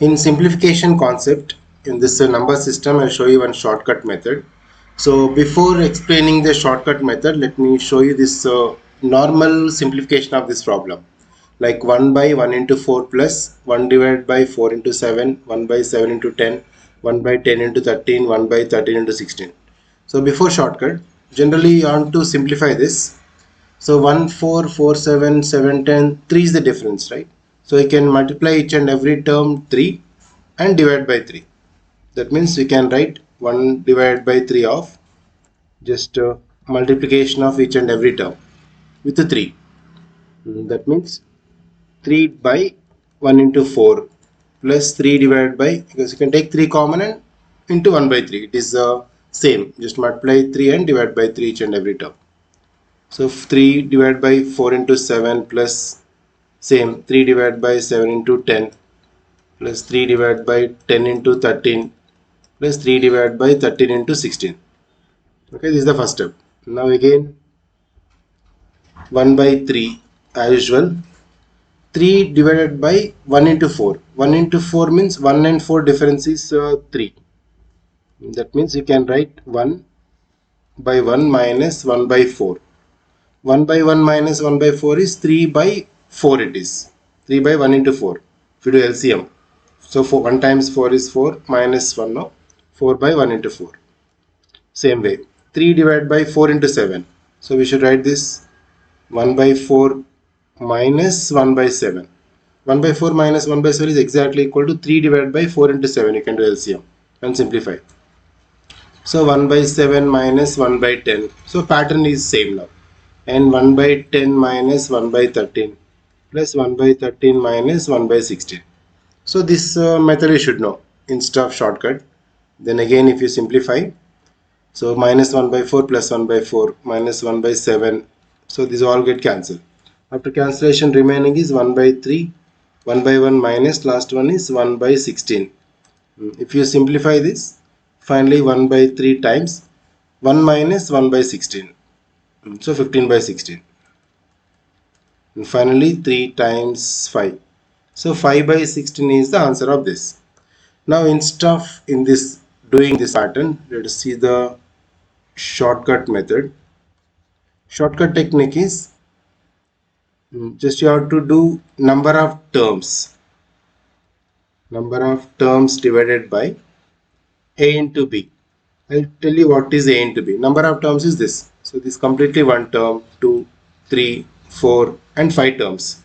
In simplification concept, in this number system, I'll show you one shortcut method. So before explaining the shortcut method, let me show you this normal simplification of this problem. Like 1 by 1 into 4 plus 1 divided by 4 into 7, 1 by 7 into 10, 1 by 10 into 13, 1 by 13 into 16. So before shortcut, generally you want to simplify this. So 1, 4, 4, 7, 7, 10, 3 is the difference, right? So you can multiply each and every term 3 and divide by 3. That means we can write 1 divided by 3 of just multiplication of each and every term with the 3. That means 3 by 1 into 4 plus 3 divided by, because you can take 3 common and into 1 by 3. It is same. Just multiply 3 and divide by 3 each and every term. So 3 divided by 4 into 7 plus same 3 divided by 7 into 10 plus 3 divided by 10 into 13 plus 3 divided by 13 into 16. Okay, this is the first step. Now again 1 by 3 as usual. 3 divided by 1 into 4. 1 into 4 means 1 and 4 difference is 3. That means you can write 1 by 1 minus 1 by 4. 1 by 1 minus 1 by 4 is 3 by 4 it is. 3 by 1 into 4. If you do LCM. So 1 times 4 is 4 minus 1 no. 4 by 1 into 4. Same way. 3 divided by 4 into 7. So we should write this 1 by 4 minus 1 by 7. 1 by 4 minus 1 by 7 is exactly equal to 3 divided by 4 into 7. You can do LCM and simplify. So 1 by 7 minus 1 by 10. So pattern is same now. And 1 by 10 minus 1 by 13 plus 1 by 13 minus 1 by 16. So this method you should know instead of shortcut. Then again if you simplify, so minus 1 by 4 plus 1 by 4 minus 1 by 7. So these all get cancelled. After cancellation remaining is 1 by 3, 1 by 1 minus last one is 1 by 16. If you simplify this, finally 1 by 3 times 1 minus 1 by 16. So 15 by 16. And finally 3 times 5. So 5 by 16 is the answer of this. Now instead of in this doing this pattern, let us see the shortcut method. Shortcut technique is just you have to do number of terms divided by a into b. I'll tell you what is a into b. Number of terms is this. So this completely one term, 2, 3, 4 and 5 terms.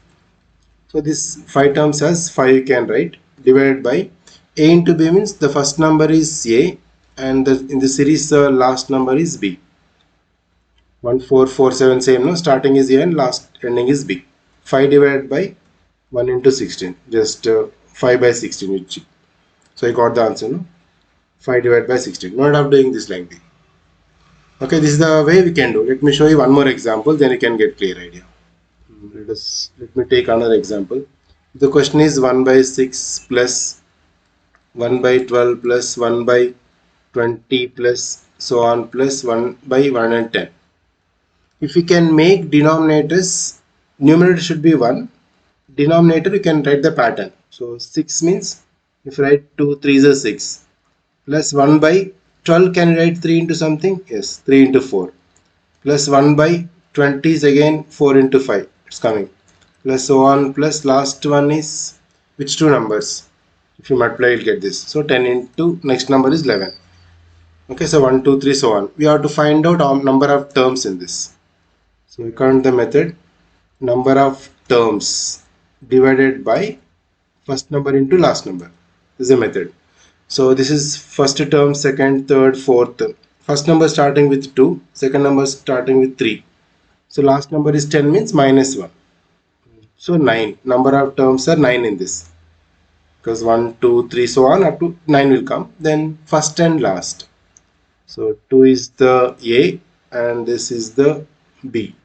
So this 5 terms has 5 you can write divided by a into b means the first number is a and in the series last number is b. 1, 4, 4, 7 same no, starting is a and last ending is b. 5 divided by 1 into 16, just 5 by 16 which. So I got the answer no, 5 divided by 16. Not of doing this lengthy. Okay, this is the way we can do. Let me show you one more example, then you can get clear idea. Let me take another example. The question is 1 by 6 plus 1 by 12 plus 1 by 20 plus so on plus 1 by 110. If you can make denominators, numerator should be 1. Denominator you can write the pattern. So 6 means if you write 2 3s are 6 plus 1 by 12, can you write 3 into something? Yes, 3 into 4 plus 1 by 20 is again 4 into 5. It's coming plus so on plus last one is which two numbers? If you multiply you'll get this. So 10 into next number is 11. Okay, so 1 2 3 so on. We have to find out number of terms in this. So we count the method number of terms divided by first number into last number. This is a method. So this is first term, second, third, fourth. First number starting with 2, second number starting with 3. So last number is 10 means minus 1. So 9. Number of terms are 9 in this. Because 1, 2, 3 so on up to 9 will come. Then first and last. So 2 is the A and this is the B.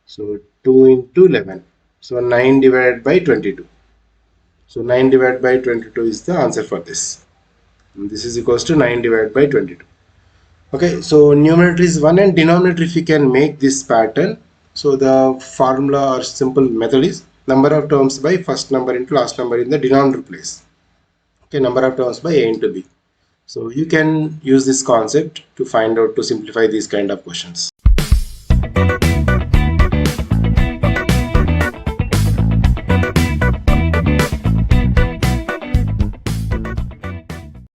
So 2 into 11. So 9 divided by 22. So 9 divided by 22 is the answer for this. And this is equals to 9 divided by 22. Okay, so numerator is 1 and denominator if you can make this pattern. So the formula or simple method is number of terms by first number into last number in the denominator place. Okay, number of terms by a into b. So you can use this concept to find out to simplify these kind of questions.